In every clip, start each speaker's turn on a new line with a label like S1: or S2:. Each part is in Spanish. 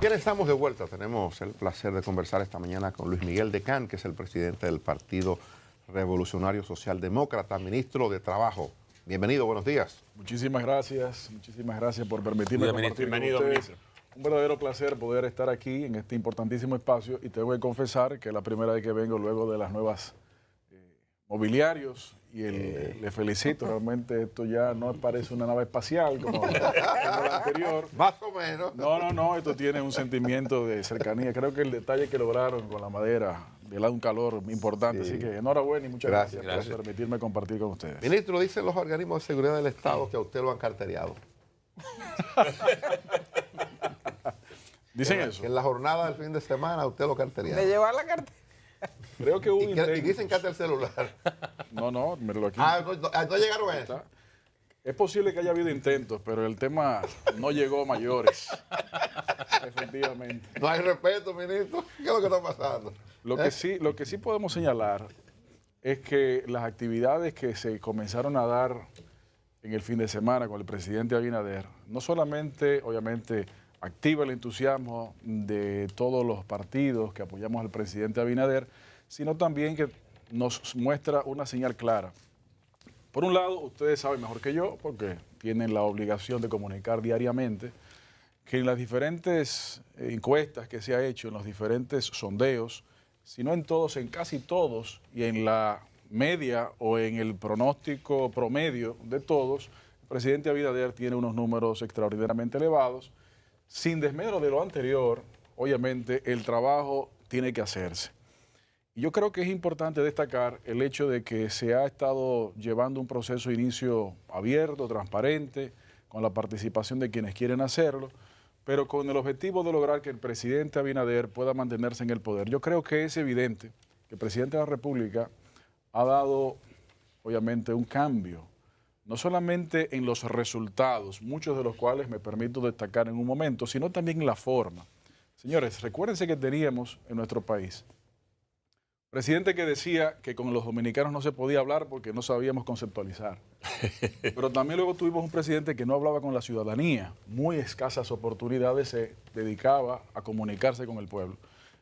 S1: Bien, estamos de vuelta. Tenemos el placer de conversar esta mañana con Luis Miguel Decán, que es el presidente del Partido Revolucionario Socialdemócrata, ministro de Trabajo. Bienvenido, buenos días.
S2: Muchísimas gracias por permitirme compartir con ustedes.
S3: Ministro.
S2: Un verdadero placer poder estar aquí en este importantísimo espacio y tengo que confesar que es la primera vez que vengo luego de las nuevas mobiliarios y le felicito, realmente esto ya no parece una nave espacial como la anterior.
S1: Más o menos.
S2: No, esto tiene un sentimiento de cercanía. Creo que el detalle que lograron con la madera le da un calor importante,
S1: Sí.
S2: así que enhorabuena y muchas
S1: Gracias.
S2: gracias por permitirme compartir con ustedes.
S1: Ministro, dicen los organismos de seguridad del Estado que a usted lo han carteriado.
S2: Dicen eso.
S1: Que en la jornada del fin de semana a usted lo carteriaron.
S4: ¿Le llevó a la cartera?
S2: Creo que hubo
S1: Y dicen que hasta el celular.
S2: No, míralo aquí.
S1: No llegaron a eso.
S2: Es posible que haya habido intentos, pero el tema no llegó a mayores. Efectivamente.
S1: No hay respeto, ministro. ¿Qué es lo que está pasando?
S2: Lo que sí podemos señalar es que las actividades que se comenzaron a dar en el fin de semana con el presidente Abinader, no solamente, obviamente, activa el entusiasmo de todos los partidos que apoyamos al presidente Abinader, sino también que nos muestra una señal clara. Por un lado, ustedes saben mejor que yo, porque tienen la obligación de comunicar diariamente, que en las diferentes encuestas que se ha hecho, en los diferentes sondeos, si no en todos, en casi todos, y en la media o en el pronóstico promedio de todos, el presidente Abinader tiene unos números extraordinariamente elevados. Sin desmedro de lo anterior, obviamente el trabajo tiene que hacerse. Y yo creo que es importante destacar el hecho de que se ha estado llevando un proceso de inicio abierto, transparente, con la participación de quienes quieren hacerlo, pero con el objetivo de lograr que el presidente Abinader pueda mantenerse en el poder. Yo creo que es evidente que el presidente de la República ha dado, obviamente, un cambio, no solamente en los resultados, muchos de los cuales me permito destacar en un momento, sino también en la forma. Señores, recuérdense que teníamos en nuestro país presidente que decía que con los dominicanos no se podía hablar porque no sabíamos conceptualizar. Pero también luego tuvimos un presidente que no hablaba con la ciudadanía. Muy escasas oportunidades se dedicaba a comunicarse con el pueblo.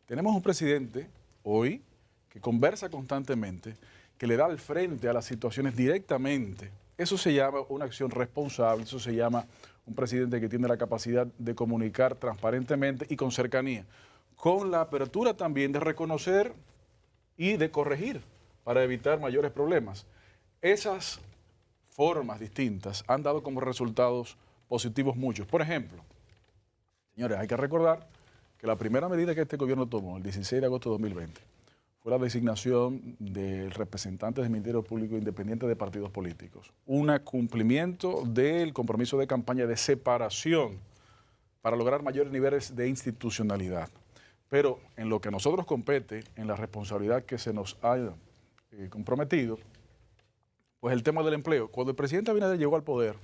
S2: Tenemos un presidente hoy que conversa constantemente, que le da al frente a las situaciones directamente. Eso se llama una acción responsable, eso se llama un presidente que tiene la capacidad de comunicar transparentemente y con cercanía, con la apertura también de reconocer y de corregir para evitar mayores problemas. Esas formas distintas han dado como resultados positivos muchos. Por ejemplo, señores, hay que recordar que la primera medida que este gobierno tomó, el 16 de agosto de 2020, fue la designación del representante del Ministerio Público Independiente de partidos políticos. Un cumplimiento del compromiso de campaña de separación para lograr mayores niveles de institucionalidad. Pero en lo que a nosotros compete, en la responsabilidad que se nos ha comprometido, pues el tema del empleo. Cuando el presidente Abinader llegó al poder,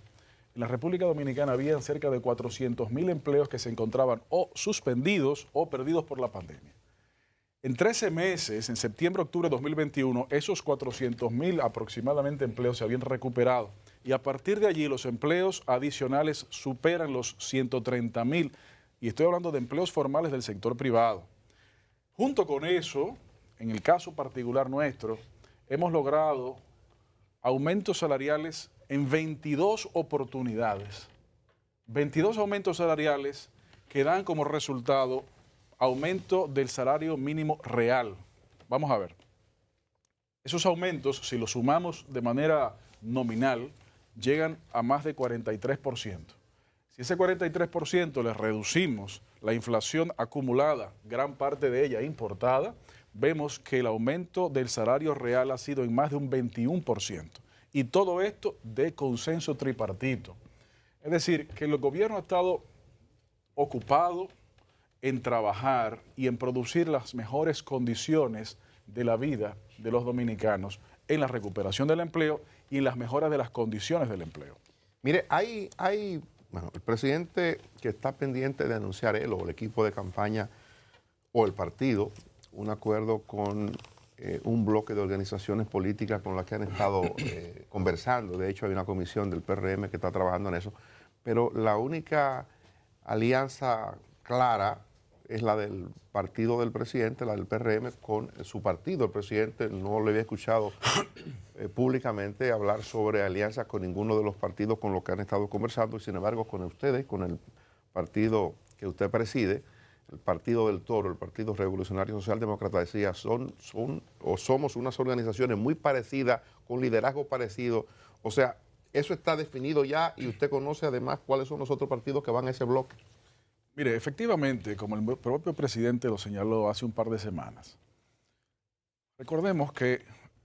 S2: en la República Dominicana había cerca de 400.000 empleos que se encontraban o suspendidos o perdidos por la pandemia. En 13 meses, en septiembre, octubre de 2021, esos 400.000 aproximadamente empleos se habían recuperado. Y a partir de allí, los empleos adicionales superan los 130.000. Y estoy hablando de empleos formales del sector privado. Junto con eso, en el caso particular nuestro, hemos logrado aumentos salariales en 22 oportunidades. 22 aumentos salariales que dan como resultado aumento del salario mínimo real. Vamos a ver. Esos aumentos, si los sumamos de manera nominal, llegan a más de 43%. Si ese 43% le reducimos la inflación acumulada, gran parte de ella importada, vemos que el aumento del salario real ha sido en más de un 21%. Y todo esto de consenso tripartito. Es decir, que el gobierno ha estado ocupado en trabajar y en producir las mejores condiciones de la vida de los dominicanos en la recuperación del empleo y en las mejoras de las condiciones del empleo.
S1: Mire, bueno, el presidente que está pendiente de anunciar él o el equipo de campaña o el partido un acuerdo con un bloque de organizaciones políticas con las que han estado conversando. De hecho, hay una comisión del PRM que está trabajando en eso. Pero la única alianza clara es la del partido del presidente, la del PRM, con su partido. El presidente no le había escuchado públicamente hablar sobre alianzas con ninguno de los partidos con los que han estado conversando, y sin embargo con ustedes, con el partido que usted preside, el Partido del Toro, el Partido Revolucionario Socialdemócrata, decía, somos unas organizaciones muy parecidas, con liderazgo parecido. O sea, eso está definido ya, y usted conoce además cuáles son los otros partidos que van a ese bloque.
S2: Mire, efectivamente, como el propio presidente lo señaló hace un par de semanas, recordemos que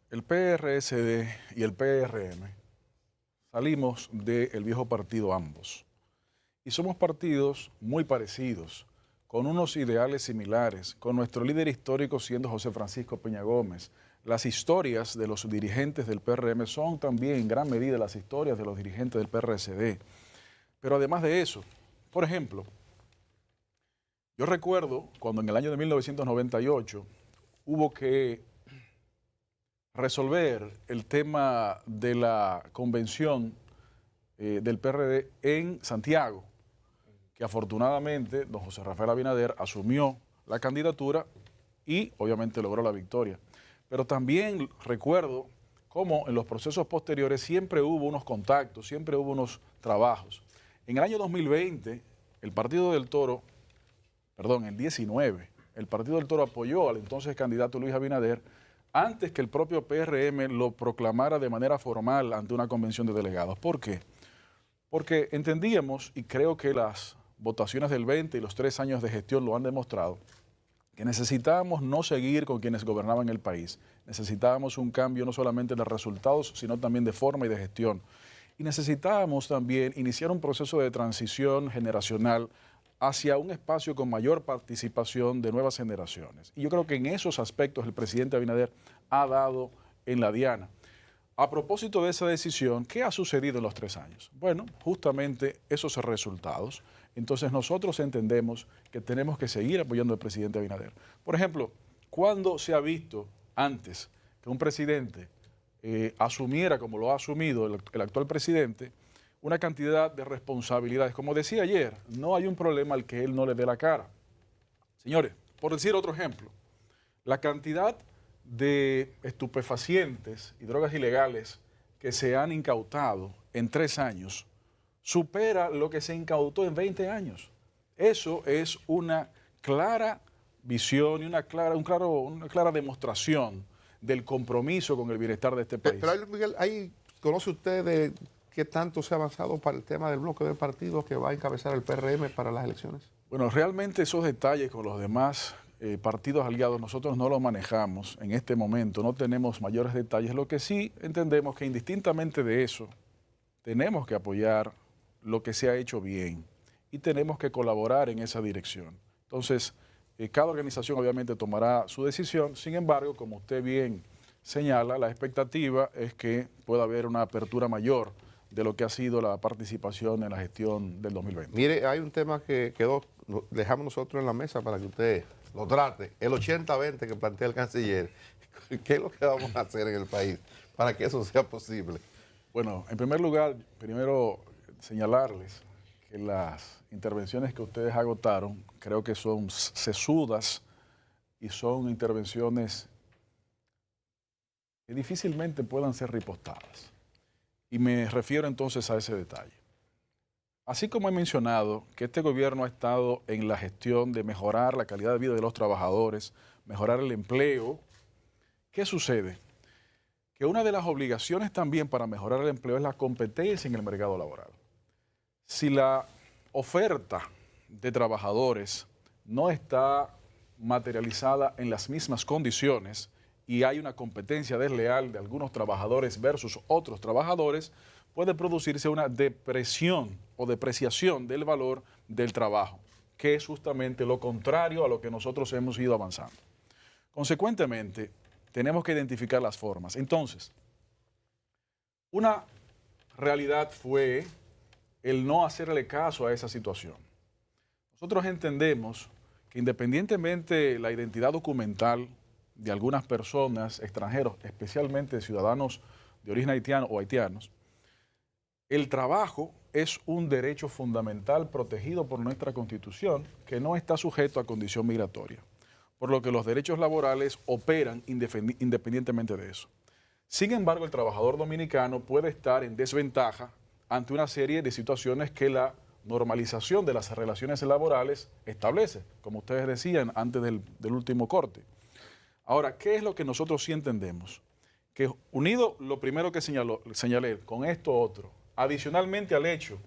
S2: el PRSD y el PRM salimos del viejo partido ambos. Y somos partidos muy parecidos, con unos ideales similares, con nuestro líder histórico siendo José Francisco Peña Gómez. Las historias de los dirigentes del PRM son también en gran medida las historias de los dirigentes del PRSD. Pero además de eso, por ejemplo, yo recuerdo cuando en el año de 1998 hubo que resolver el tema de la convención del PRD en Santiago, que afortunadamente don José Rafael Abinader asumió la candidatura y obviamente logró la victoria. Pero también recuerdo cómo en los procesos posteriores siempre hubo unos contactos, siempre hubo unos trabajos. En el año 2020, el Partido del Toro, el 19, el Partido del Toro apoyó al entonces candidato Luis Abinader antes que el propio PRM lo proclamara de manera formal ante una convención de delegados. ¿Por qué? Porque entendíamos, y creo que las votaciones del 20 y los 3 años de gestión lo han demostrado, que necesitábamos no seguir con quienes gobernaban el país. Necesitábamos un cambio no solamente de resultados, sino también de forma y de gestión. Y necesitábamos también iniciar un proceso de transición generacional hacia un espacio con mayor participación de nuevas generaciones. Y yo creo que en esos aspectos el presidente Abinader ha dado en la diana. A propósito de esa decisión, ¿qué ha sucedido en los 3 años? Bueno, justamente esos resultados. Entonces nosotros entendemos que tenemos que seguir apoyando al presidente Abinader. Por ejemplo, ¿cuándo se ha visto antes que un presidente asumiera, como lo ha asumido el actual presidente, una cantidad de responsabilidades? Como decía ayer, no hay un problema al que él no le dé la cara. Señores, por decir otro ejemplo, la cantidad de estupefacientes y drogas ilegales que se han incautado en 3 años supera lo que se incautó en 20 años. Eso es una clara visión y una clara demostración del compromiso con el bienestar de este país.
S1: Pero Miguel, ¿conoce usted de qué tanto se ha avanzado para el tema del bloque del partido que va a encabezar el PRM para las elecciones?
S2: Bueno, realmente esos detalles con los demás partidos aliados nosotros no los manejamos en este momento, no tenemos mayores detalles. Lo que sí entendemos que indistintamente de eso, tenemos que apoyar lo que se ha hecho bien y tenemos que colaborar en esa dirección. Entonces, cada organización obviamente tomará su decisión. Sin embargo, como usted bien señala, la expectativa es que pueda haber una apertura mayor de lo que ha sido la participación en la gestión del 2020.
S1: Mire, hay un tema que dejamos nosotros en la mesa para que usted lo trate. El 80-20 que plantea el canciller. ¿Qué es lo que vamos a hacer en el país para que eso sea posible?
S2: Bueno, en primer lugar, primero señalarles que las intervenciones que ustedes agotaron creo que son sesudas y son intervenciones que difícilmente puedan ser ripostadas. Y me refiero entonces a ese detalle. Así como he mencionado que este gobierno ha estado en la gestión de mejorar la calidad de vida de los trabajadores, mejorar el empleo, ¿qué sucede? Que una de las obligaciones también para mejorar el empleo es la competencia en el mercado laboral. Si la oferta de trabajadores no está materializada en las mismas condiciones y hay una competencia desleal de algunos trabajadores versus otros trabajadores, puede producirse una depresión o depreciación del valor del trabajo, que es justamente lo contrario a lo que nosotros hemos ido avanzando. Consecuentemente, tenemos que identificar las formas. Entonces, una realidad fue el no hacerle caso a esa situación. Nosotros entendemos que independientemente la identidad documental de algunas personas extranjeros, especialmente ciudadanos de origen haitiano o haitianos, el trabajo es un derecho fundamental protegido por nuestra Constitución que no está sujeto a condición migratoria, por lo que los derechos laborales operan independientemente de eso. Sin embargo, el trabajador dominicano puede estar en desventaja ante una serie de situaciones que la normalización de las relaciones laborales establece, como ustedes decían antes del último corte. Ahora, ¿qué es lo que nosotros sí entendemos? Que unido lo primero que señalé, con esto otro, adicionalmente al hecho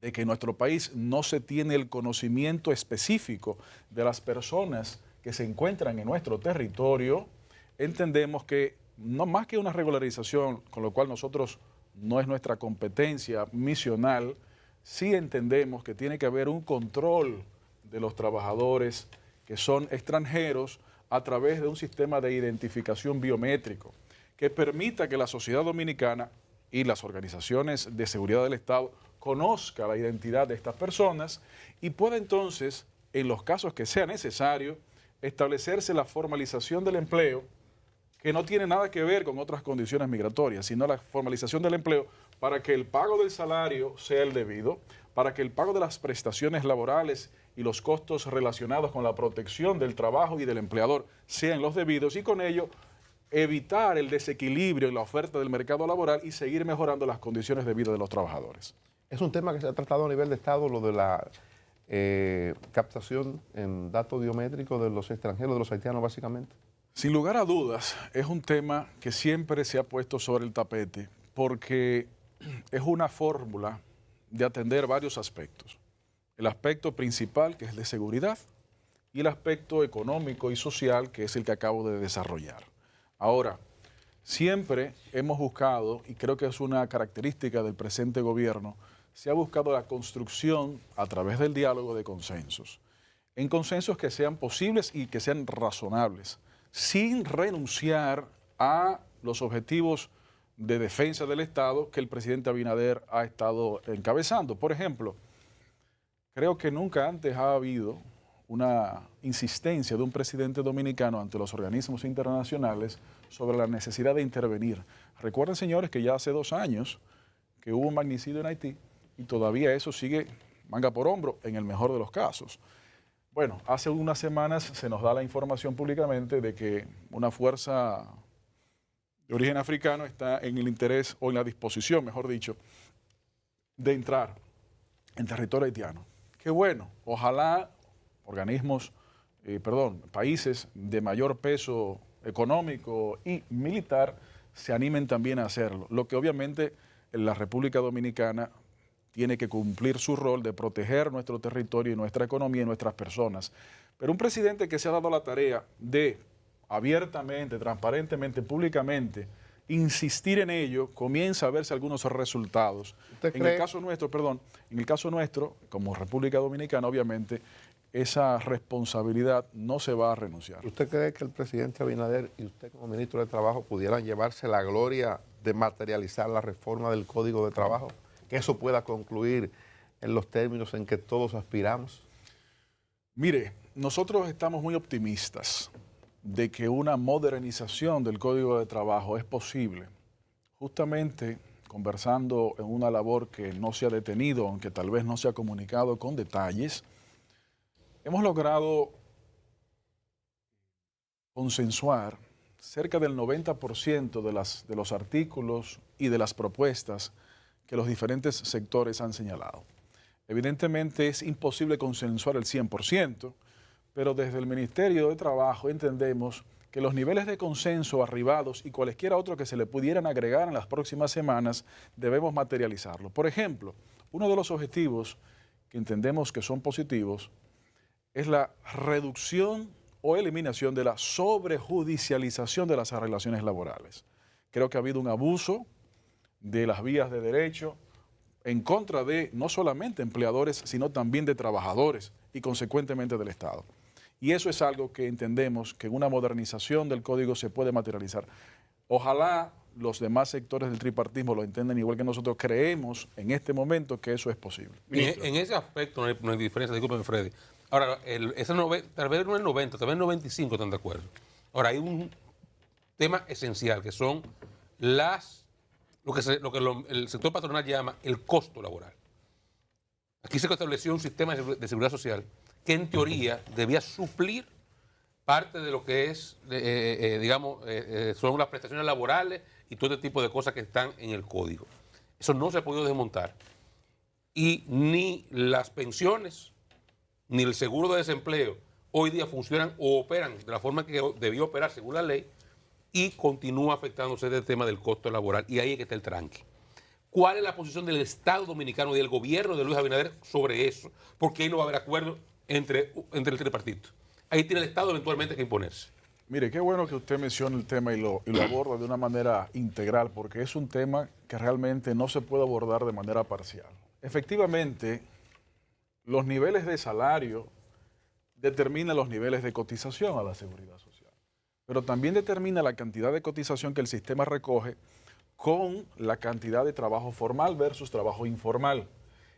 S2: de que en nuestro país no se tiene el conocimiento específico de las personas que se encuentran en nuestro territorio, entendemos que no más que una regularización, con lo cual nosotros no es nuestra competencia misional, sí entendemos que tiene que haber un control de los trabajadores que son extranjeros a través de un sistema de identificación biométrico que permita que la sociedad dominicana y las organizaciones de seguridad del Estado conozca la identidad de estas personas y pueda entonces, en los casos que sea necesario, establecerse la formalización del empleo, que no tiene nada que ver con otras condiciones migratorias, sino la formalización del empleo para que el pago del salario sea el debido, para que el pago de las prestaciones laborales y los costos relacionados con la protección del trabajo y del empleador sean los debidos y con ello evitar el desequilibrio en la oferta del mercado laboral y seguir mejorando las condiciones de vida de los trabajadores.
S1: Es un tema que se ha tratado a nivel de Estado, lo de la captación en datos biométricos de los extranjeros, de los haitianos básicamente.
S2: Sin lugar a dudas, es un tema que siempre se ha puesto sobre el tapete porque es una fórmula de atender varios aspectos. El aspecto principal, que es el de seguridad, y el aspecto económico y social, que es el que acabo de desarrollar. Ahora, siempre hemos buscado, y creo que es una característica del presente gobierno, se ha buscado la construcción a través del diálogo de consensos, en consensos que sean posibles y que sean razonables, sin renunciar a los objetivos de defensa del Estado que el presidente Abinader ha estado encabezando. Por ejemplo, creo que nunca antes ha habido una insistencia de un presidente dominicano ante los organismos internacionales sobre la necesidad de intervenir. Recuerden, señores, que ya hace 2 años que hubo un magnicidio en Haití y todavía eso sigue manga por hombro en el mejor de los casos. Bueno, hace unas semanas se nos da la información públicamente de que una fuerza de origen africano está en el interés o en la disposición, mejor dicho, de entrar en territorio haitiano. Qué bueno, ojalá países de mayor peso económico y militar se animen también a hacerlo, lo que obviamente la República Dominicana tiene que cumplir su rol de proteger nuestro territorio y nuestra economía y nuestras personas. Pero un presidente que se ha dado la tarea de abiertamente, transparentemente, públicamente, insistir en ello, comienza a verse algunos resultados. En el caso nuestro, como República Dominicana, obviamente, esa responsabilidad no se va a renunciar.
S1: ¿Usted cree que el presidente Abinader y usted como ministro de Trabajo pudieran llevarse la gloria de materializar la reforma del Código de Trabajo? Que eso pueda concluir en los términos en que todos aspiramos.
S2: Mire, nosotros estamos muy optimistas de que una modernización del Código de Trabajo es posible. Justamente conversando en una labor que no se ha detenido, aunque tal vez no se ha comunicado con detalles, hemos logrado consensuar cerca del 90% de los artículos y de las propuestas que los diferentes sectores han señalado. Evidentemente es imposible consensuar el 100%, pero desde el Ministerio de Trabajo entendemos que los niveles de consenso arribados y cualesquiera otro que se le pudieran agregar en las próximas semanas debemos materializarlo. Por ejemplo, uno de los objetivos que entendemos que son positivos es la reducción o eliminación de la sobrejudicialización de las relaciones laborales. Creo que ha habido un abuso de las vías de derecho en contra de no solamente empleadores, sino también de trabajadores y consecuentemente del Estado. Y eso es algo que entendemos que en una modernización del código se puede materializar. Ojalá los demás sectores del tripartismo lo entiendan igual que nosotros. Creemos en este momento que eso es posible.
S3: En ese aspecto no hay diferencia, discúlpeme, Freddy. Ahora, tal vez no el 90, tal vez el 95 están de acuerdo. Ahora, hay un tema esencial que son las el sector patronal llama el costo laboral. Aquí se estableció un sistema de seguridad social que en teoría debía suplir parte de lo que es, son las prestaciones laborales y todo este tipo de cosas que están en el código. Eso no se ha podido desmontar. Y ni las pensiones, ni el seguro de desempleo hoy día funcionan o operan de la forma que debió operar según la ley, y continúa afectándose el tema del costo laboral. Y ahí es que está el tranque. ¿Cuál es la posición del Estado Dominicano y del gobierno de Luis Abinader sobre eso? Porque ahí no va a haber acuerdo entre el tripartito. Ahí tiene el Estado eventualmente que imponerse.
S2: Mire, qué bueno que usted mencione el tema y lo aborda de una manera integral, porque es un tema que realmente no se puede abordar de manera parcial. Efectivamente, los niveles de salario determinan los niveles de cotización a la seguridad social, pero también determina la cantidad de cotización que el sistema recoge con la cantidad de trabajo formal versus trabajo informal.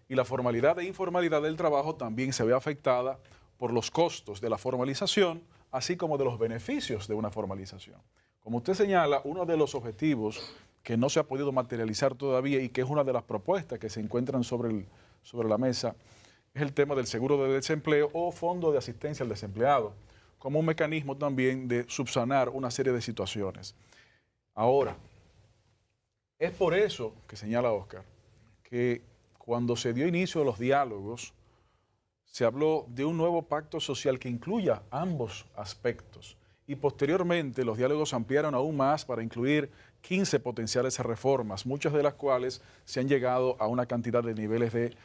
S2: Y la formalidad e informalidad del trabajo también se ve afectada por los costos de la formalización, así como de los beneficios de una formalización. Como usted señala, uno de los objetivos que no se ha podido materializar todavía y que es una de las propuestas que se encuentran sobre la mesa es el tema del seguro de desempleo o fondo de asistencia al desempleado, como un mecanismo también de subsanar una serie de situaciones. Ahora, es por eso que señala Oscar, que cuando se dio inicio a los diálogos, se habló de un nuevo pacto social que incluya ambos aspectos. Y posteriormente los diálogos se ampliaron aún más para incluir 15 potenciales reformas, muchas de las cuales se han llegado a una cantidad de niveles de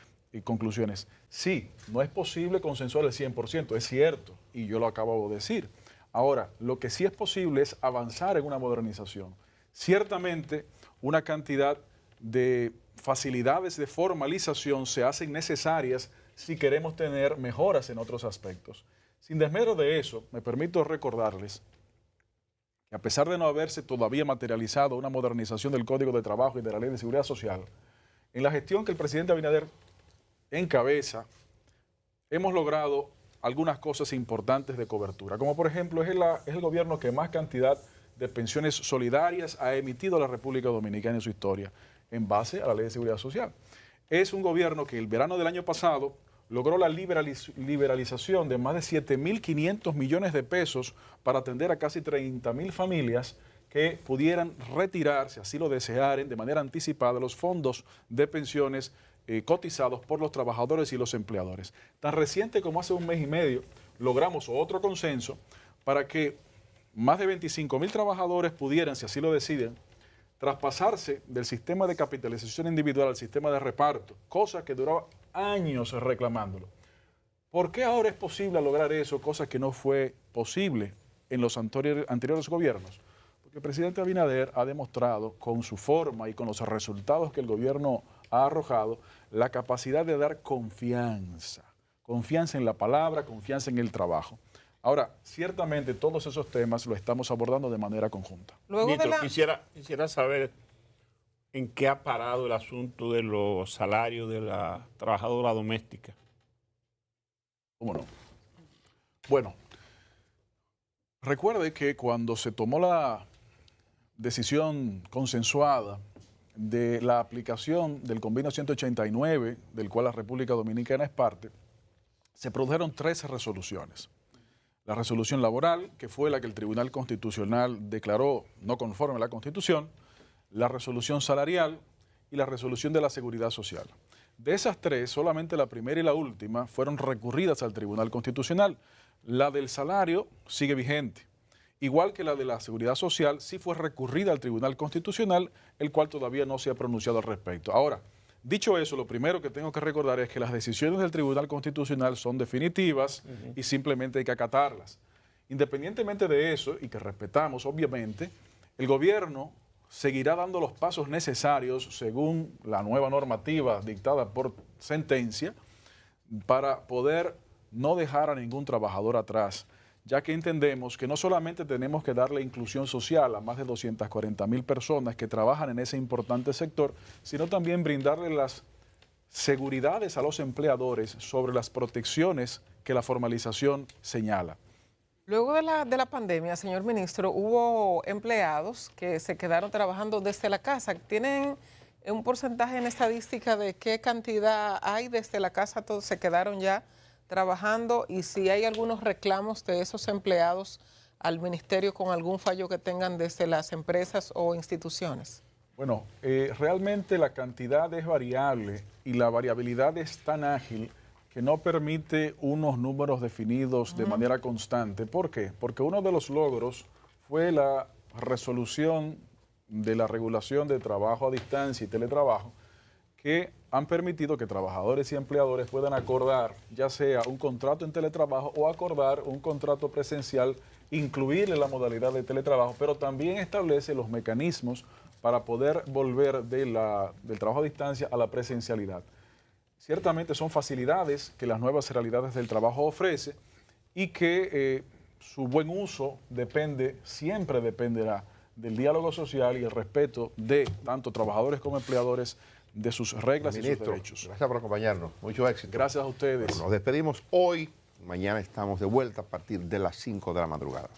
S2: conclusiones. Sí, no es posible consensuar el 100%, es cierto, y yo lo acabo de decir. Ahora, lo que sí es posible es avanzar en una modernización. Ciertamente, una cantidad de facilidades de formalización se hacen necesarias si queremos tener mejoras en otros aspectos. Sin desmero de eso, me permito recordarles que a pesar de no haberse todavía materializado una modernización del Código de Trabajo y de la Ley de Seguridad Social, en la gestión que el presidente Abinader encabeza, hemos logrado algunas cosas importantes de cobertura, como por ejemplo es el gobierno que más cantidad de pensiones solidarias ha emitido a la República Dominicana en su historia, en base a la Ley de Seguridad Social. Es un gobierno que el verano del año pasado logró la liberalización de más de 7.500 millones de pesos para atender a casi 30.000 familias que pudieran retirar, si así lo desearen, de manera anticipada los fondos de pensiones cotizados por los trabajadores y los empleadores. Tan reciente como hace un mes y medio, logramos otro consenso para que más de 25.000 trabajadores pudieran, si así lo deciden, traspasarse del sistema de capitalización individual al sistema de reparto, cosa que duraba años reclamándolo. ¿Por qué ahora es posible lograr eso, cosa que no fue posible en los anteriores gobiernos? Porque el presidente Abinader ha demostrado con su forma y con los resultados que el gobierno ha arrojado la capacidad de dar confianza en la palabra, confianza en el trabajo. Ahora, ciertamente todos esos temas los estamos abordando de manera conjunta.
S4: Nito, quisiera saber en qué ha parado el asunto de los salarios de la trabajadora doméstica.
S2: ¿Cómo no? Bueno, recuerde que cuando se tomó la decisión consensuada de la aplicación del convenio 189, del cual la República Dominicana es parte, se produjeron 13 resoluciones. La resolución laboral, que fue la que el Tribunal Constitucional declaró no conforme a la Constitución, la resolución salarial y la resolución de la seguridad social. De esas tres, solamente la primera y la última fueron recurridas al Tribunal Constitucional. La del salario sigue vigente. Igual que la de la seguridad social, sí fue recurrida al Tribunal Constitucional, el cual todavía no se ha pronunciado al respecto. Ahora, dicho eso, lo primero que tengo que recordar es que las decisiones del Tribunal Constitucional son definitivas y simplemente hay que acatarlas. Independientemente de eso, y que respetamos obviamente, el gobierno seguirá dando los pasos necesarios según la nueva normativa dictada por sentencia para poder no dejar a ningún trabajador atrás, ya que entendemos que no solamente tenemos que darle inclusión social a más de 240.000 personas que trabajan en ese importante sector, sino también brindarle las seguridades a los empleadores sobre las protecciones que la formalización señala.
S5: Luego de la pandemia, señor ministro, hubo empleados que se quedaron trabajando desde la casa. ¿Tienen un porcentaje en estadística de qué cantidad hay desde la casa? Todos se quedaron ya trabajando, y si hay algunos reclamos de esos empleados al ministerio con algún fallo que tengan desde las empresas o instituciones.
S2: Bueno, realmente la cantidad es variable y la variabilidad es tan ágil que no permite unos números definidos de manera constante. ¿Por qué? Porque uno de los logros fue la resolución de la regulación de trabajo a distancia y teletrabajo, que han permitido que trabajadores y empleadores puedan acordar ya sea un contrato en teletrabajo o acordar un contrato presencial, incluirle la modalidad de teletrabajo, pero también establece los mecanismos para poder volver del trabajo a distancia a la presencialidad. Ciertamente son facilidades que las nuevas realidades del trabajo ofrecen y que su buen uso siempre dependerá del diálogo social y el respeto de tanto trabajadores como empleadores de sus reglas y sus derechos.
S1: Gracias por acompañarnos. Mucho éxito.
S2: Gracias a ustedes.
S1: Bueno, nos despedimos hoy. Mañana estamos de vuelta a partir de las 5 de la madrugada.